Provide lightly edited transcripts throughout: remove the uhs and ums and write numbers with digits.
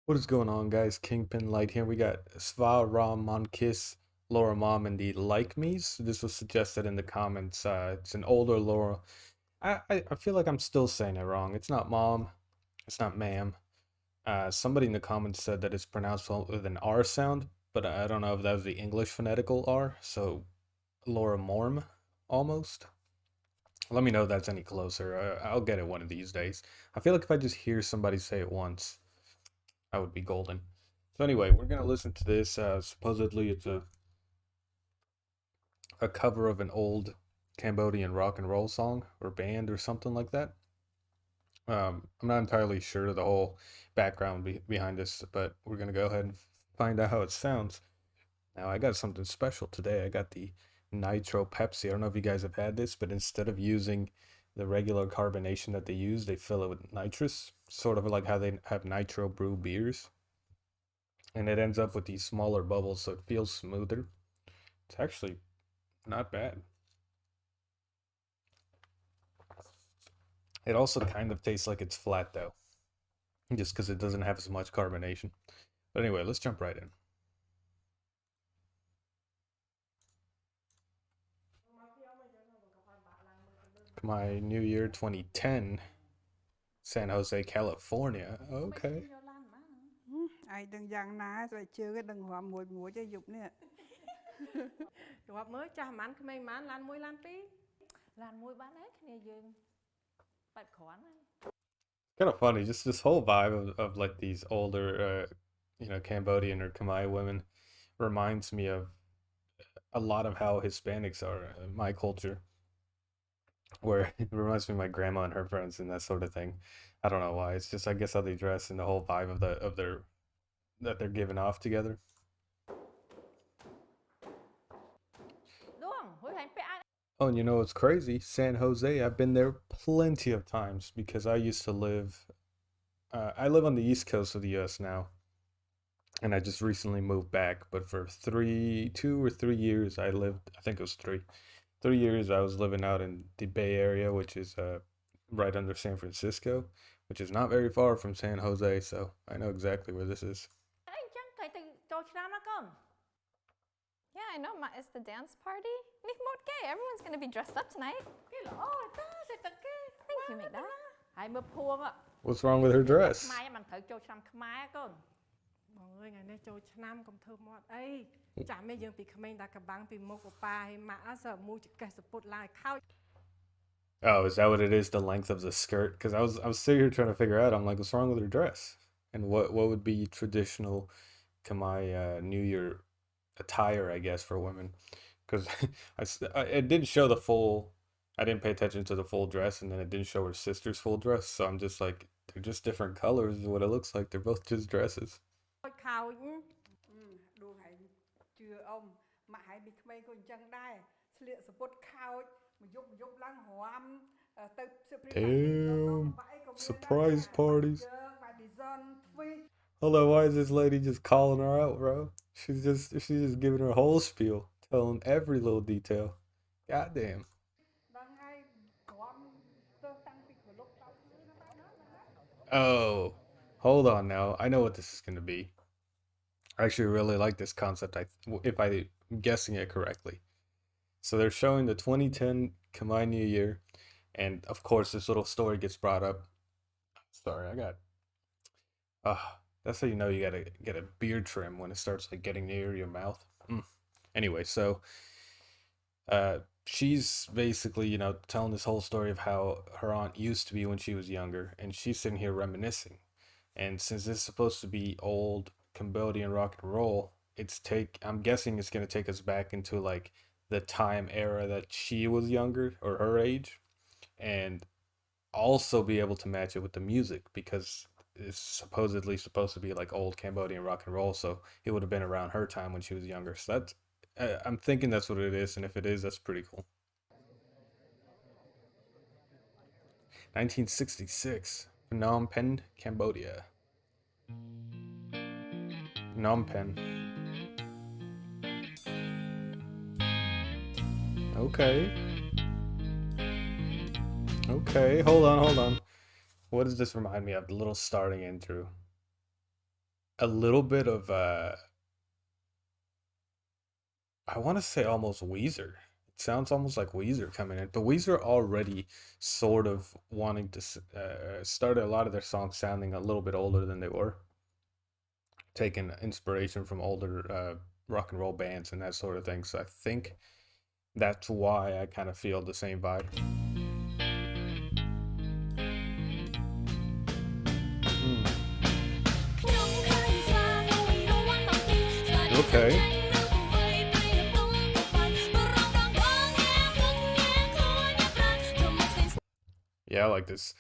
What is going on, guys? Kingpin Light here. We got Sva, Ram, Monkiss, Laura Mom, and the Like Me's. This was suggested in the comments. It's an older Laura. I feel like I'm still saying it wrong. It's not mom. It's not ma'am. Somebody in the comments said that it's pronounced with an R sound, but I don't know if that was the English phonetical R. So Laura Morm, almost. Let me know if that's any closer. I'll get it one of these days. I feel like if I just hear somebody say it once, I would be golden. So anyway, we're gonna listen to this. Supposedly, it's a cover of an old Cambodian rock and roll song or band or something like that. I'm not entirely sure of the whole background behind this, but we're gonna go ahead and find out how it sounds. Now, I got something special today. I got the Nitro Pepsi. I don't know if you guys have had this, but instead of using the regular carbonation that they use, they fill it with nitrous, sort of like how they have nitro brew beers, and it ends up with these smaller bubbles, so it feels smoother. It's actually not bad. It also kind of tastes like it's flat though, just because it doesn't have as much carbonation. But anyway, let's jump right in. My New Year 2010, San Jose, California. Okay. Ai đừng dằn ná rồi chưa cái đừng hòa mùi mùi cho dục nè. Rồi mới cho hàm ăn cái mấy mán lan môi lan tí. Lan môi bán hết nè dương. Bạch khoản ấy. Kind of funny, just this whole vibe of like these older, Cambodian or Khmer women reminds me of a lot of how Hispanics are in my culture, where it reminds me of my grandma and her friends and that sort of thing. I don't know why. It's just I guess how they dress and the whole vibe of their that they're giving off together. Oh, and you know what's crazy? San Jose, I've been there plenty of times because I used to live. I live on the east coast of the U.S. now, and I just recently moved back. But for 2 or 3 years, I lived. I think it was 3 years. I was living out in the Bay Area, which is right under San Francisco, which is not very far from San Jose. So I know exactly where this is. Yeah, I know. It's the dance party. Okay, everyone's gonna be dressed up tonight. Thank you, make that. What's wrong with her dress? Mọi người ngày nayចូលឆ្នាំកុំធ្វើមាត់អីចាំមេយើងពីក្មេងដាក់កបាំងពីមុខប៉ាឲ្យម៉ាក់អសមួយចកេះសពុតឡើងឲ្យខោច Oh, is that what it is? The length of the skirt? Because I was sitting here trying to figure out. I'm like, what's wrong with her dress? And what would be traditional Khmer New Year attire, I guess, for women? Because it didn't show the full. I didn't pay attention to the full dress, and then it didn't show her sister's full dress. So I'm just like, they're just different colors. Is what it looks like. They're both just dresses. ខោច ដួងហើយជឿអ៊ំម៉ាក់ហើយពីក្មេងក៏អញ្ចឹងដែរស្លៀកសពុតខោចមកយប់ឡើងរាំទៅ Damn. Surprise parties. Hold on, why is this lady just calling her out, bro? She's just giving her whole spiel, telling every little detail. Goddamn. Oh, hold on now. I know what this is gonna be. I actually really like this concept. If I'm guessing it correctly. So they're showing the 2010 Khmer New Year, and of course this little story gets brought up. Sorry, I got. That's how you know you gotta get a beard trim when it starts like getting near your mouth. Anyway, so she's basically telling this whole story of how her aunt used to be when she was younger, and she's sitting here reminiscing. And since this is supposed to be old Cambodian rock and roll, I'm guessing it's gonna take us back into like the time era that she was younger or her age, and also be able to match it with the music because it's supposedly supposed to be like old Cambodian rock and roll, so it would have been around her time when she was younger. So I'm thinking that's what it is, and if it is, that's pretty cool. 1966, Phnom Penh, Cambodia. Phnom Penh. Okay. Okay, hold on. What does this remind me of? The little starting intro. a little bit of I want to say almost Weezer. It sounds almost like Weezer coming in, but Weezer already sort of wanting to started a lot of their songs sounding a little bit older than they were, taking inspiration from older rock and roll bands and that sort of thing. So I think that's why I kind of feel the same vibe. Okay. Yeah, I like this.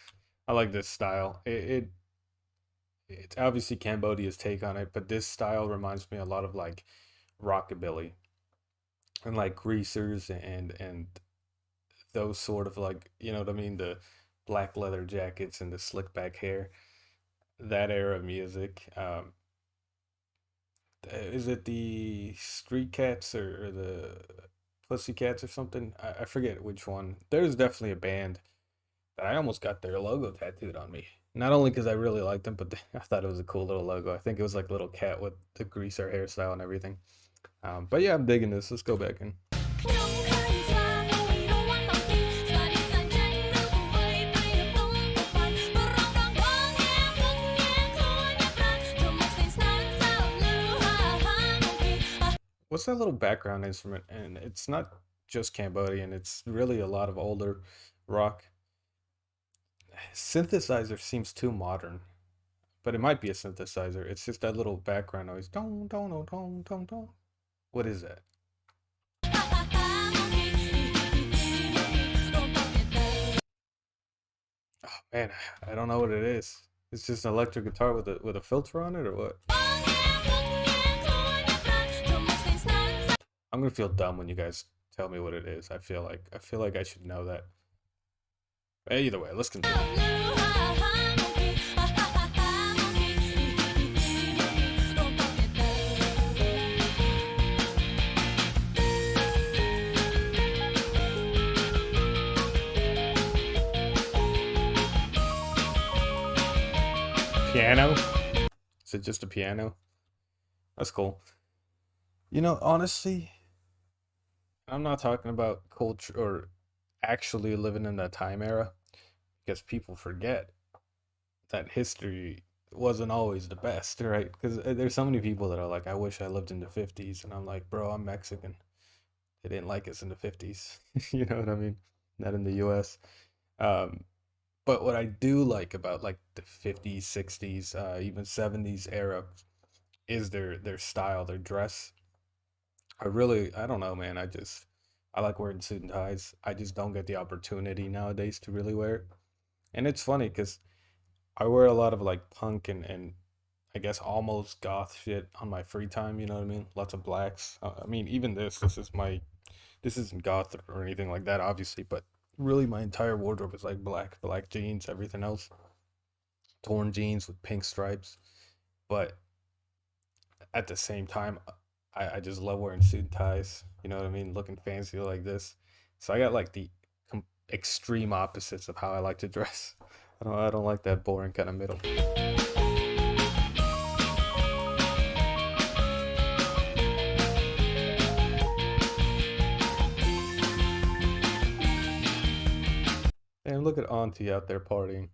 I like this style. It's obviously Cambodia's take on it, but this style reminds me a lot of like rockabilly and like greasers and those sort of like, you know what I mean, the black leather jackets and the slick back hair. That era of music. Is it the Street Cats or the Pussycats or something? I forget which one. There's definitely a band that I almost got their logo tattooed on me. Not only because I really liked them, but I thought it was a cool little logo. I think it was like a little cat with the greaser hairstyle and everything. But yeah, I'm digging this. Let's go back in. What's that little background instrument? And it's not just Cambodian, it's really a lot of older rock. Synthesizer seems too modern, but it might be a synthesizer. It's just that little background noise. Dong, dong, dong, dong, dong, dong. What is that? Oh man, I don't know what it is. It's just an electric guitar with a filter on it, or what? I'm gonna feel dumb when you guys tell me what it is. I feel like I should know that. Either way, let's continue. Piano? Is it just a piano? That's cool. You know, honestly, I'm not talking about culture or actually living in that time era, because people forget that history wasn't always the best, right? Because there's so many people that are like, I wish I lived in the 50s. And I'm like, bro, I'm Mexican. They didn't like us in the 50s. You know what I mean? Not in the US. But what I do like about like the 50s, 60s, even 70s era is their style, their dress. I don't know, man. I like wearing suit and ties. I just don't get the opportunity nowadays to really wear it. And it's funny because I wear a lot of like punk and I guess almost goth shit on my free time. You know what I mean? Lots of blacks. I mean, even this isn't goth or anything like that, obviously, but really my entire wardrobe is like black jeans, everything else, torn jeans with pink stripes. But at the same time, I just love wearing suit and ties. You know what I mean? Looking fancy like this. So I got like the extreme opposites of how I like to dress. I don't like that boring kind of middle. And look at Auntie out there partying.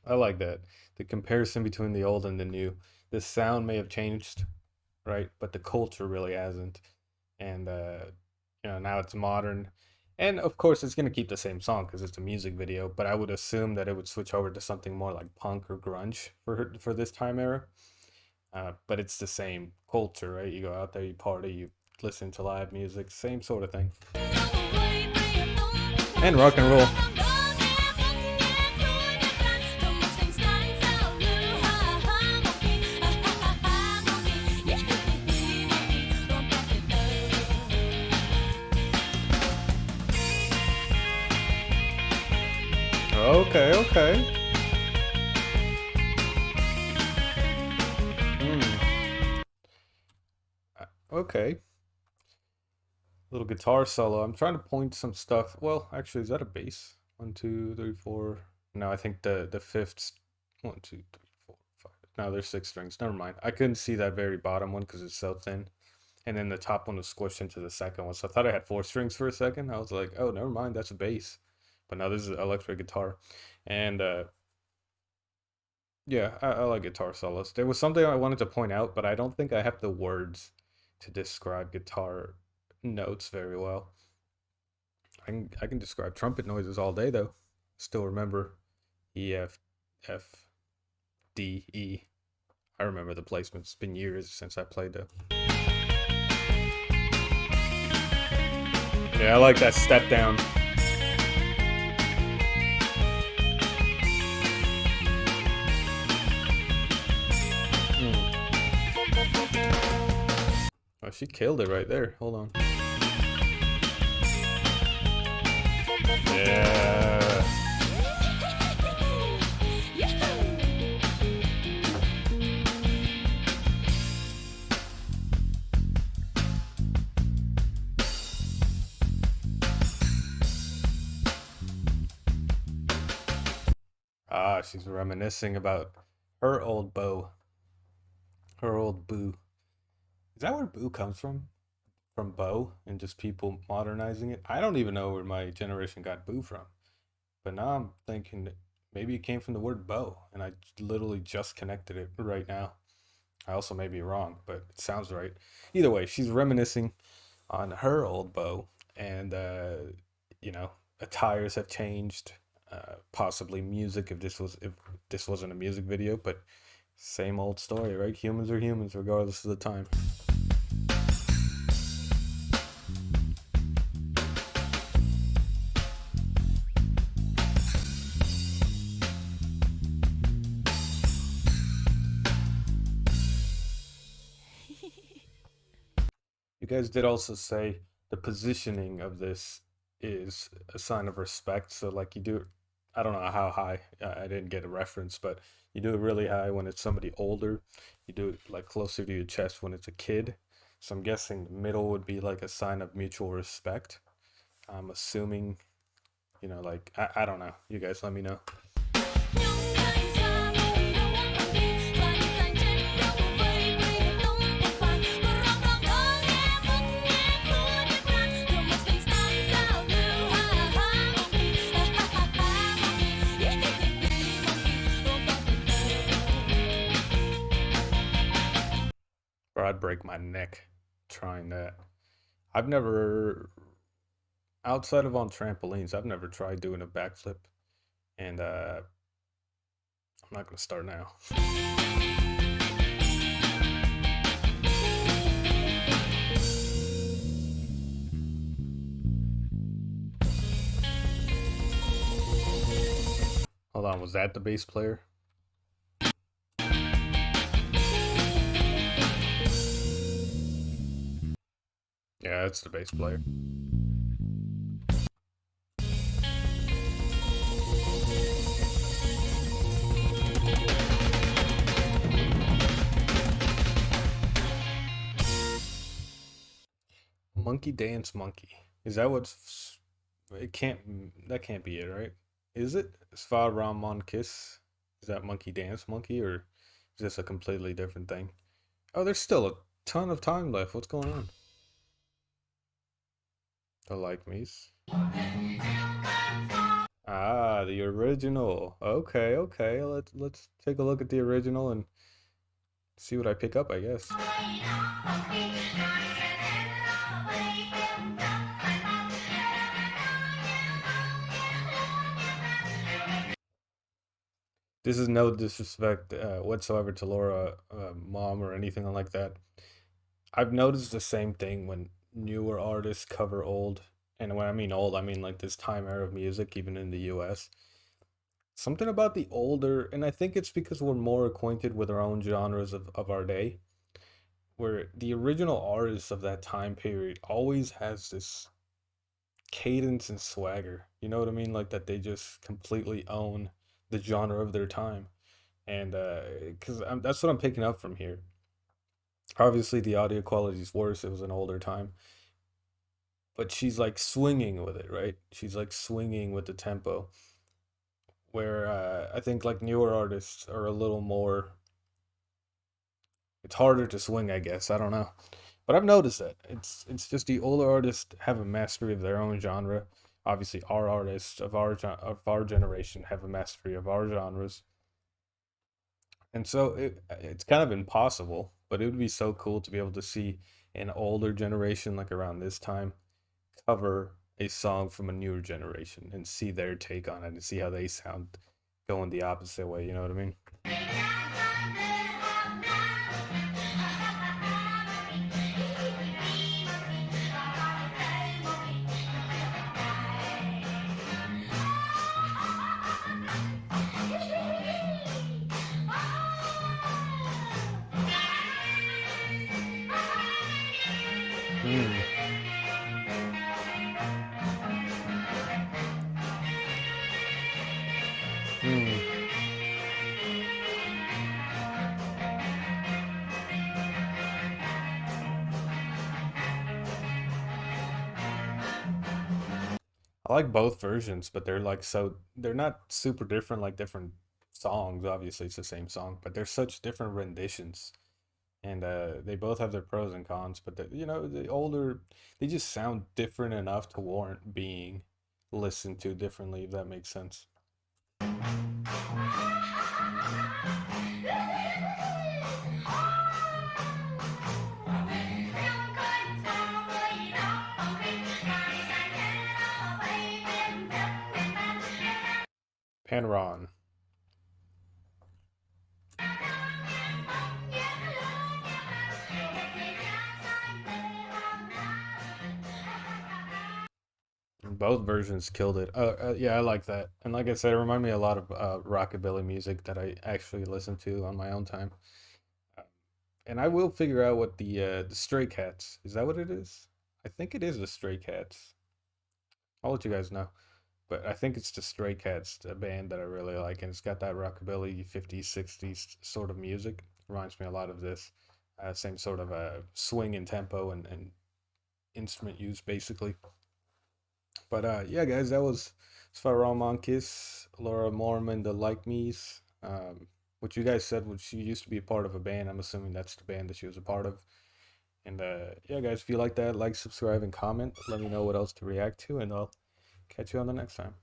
I like that. The comparison between the old and the new. The sound may have changed, right? But the culture really hasn't. And now it's modern. And of course, it's gonna keep the same song because it's a music video. But I would assume that it would switch over to something more like punk or grunge for this time era. But it's the same culture, right? You go out there, you party, you listen to live music, same sort of thing. And rock and roll. Okay. Okay. Little guitar solo. I'm trying to point some stuff. Well, actually, is that a bass? 1, 2, 3, 4. No, I think the fifth. 1, 2, 3, 4, 5. No, there's 6 strings. Never mind. I couldn't see that very bottom one because it's so thin. And then the top one was squished into the second one. So I thought I had 4 strings for a second. I was like, oh, never mind. That's a bass. But no, this is an electric guitar. And yeah, I like guitar solos. There was something I wanted to point out, but I don't think I have the words to describe guitar notes very well. I can describe trumpet noises all day though. Still remember E, F, F, D, E. I remember the placements. It's been years since I played though. Yeah, I like that step down. Oh, she killed it right there. Hold on. Yeah. Ah, she's reminiscing about her old beau. Her old boo. Is that where boo comes from? From beau and just people modernizing it? I don't even know where my generation got boo from. But now I'm thinking that maybe it came from the word bow, and I literally just connected it right now. I also may be wrong, but it sounds right. Either way, she's reminiscing on her old beau, and attires have changed. Possibly music if this wasn't a music video, but same old story, right? Humans are humans, regardless of the time. You guys did also say the positioning of this is a sign of respect. So, like, you do, I don't know how high, I didn't get a reference, but you do it really high when it's somebody older. You do it like closer to your chest when it's a kid. So, I'm guessing the middle would be like a sign of mutual respect. I'm assuming, like, I don't know. You guys let me know. Or I'd break my neck trying that. I've never, outside of on trampolines, I've never tried doing a backflip. And I'm not going to start now. Hold on, was that the bass player? Yeah, that's the bass player. Monkey dance monkey. Is that what's... That can't be it, right? Is it? Sva Ram Monkiss? Is that monkey dance monkey, or is this a completely different thing? Oh, there's still a ton of time left. What's going on? The like me's. Ah, the original. Okay, okay. Let's take a look at the original and see what I pick up, I guess. This is no disrespect whatsoever to Laura, mom, or anything like that. I've noticed the same thing when newer artists cover old, and when I mean old, I mean like this time era of music, even in the US. Something about the older, and I think it's because we're more acquainted with our own genres of our day, where the original artists of that time period always has this cadence and swagger. You know what I mean? Like that they just completely own the genre of their time. And because that's what I'm picking up from here. Obviously, the audio quality is worse. It was an older time, but she's like swinging with it, right? She's like swinging with the tempo. Where I think like newer artists are a little more. It's harder to swing, I guess. I don't know, but I've noticed that it's just the older artists have a mastery of their own genre. Obviously, our artists of our generation have a mastery of our genres, and so it's kind of impossible. But it would be so cool to be able to see an older generation, like around this time, cover a song from a newer generation and see their take on it and see how they sound going the opposite way. You know what I mean? Hmm. Hmm. I like both versions, but they're like they're not super different like different songs. Obviously, it's the same song, but they're such different renditions, and they both have their pros and cons. But the older, they just sound different enough to warrant being listened to differently, if that makes sense. Panron. Both versions killed it. Yeah, I like that. And like I said, it reminded me a lot of rockabilly music that I actually listen to on my own time. Uh, And I will figure out what the Stray Cats, is that what it is? I think it is the Stray Cats. I'll let you guys know. But I think it's the Stray Cats, a band that I really like, and it's got that rockabilly 50s, 60s sort of music. Reminds me a lot of this. Same sort of swing and tempo and instrument use, basically. But yeah, guys, that was Svaral Monkiss, Laura Mormon, the Like Me's. What you guys said was she used to be a part of a band. I'm assuming that's the band that she was a part of. And yeah, guys, if you like that, like, subscribe, and comment. Let me know what else to react to, and I'll catch you on the next time.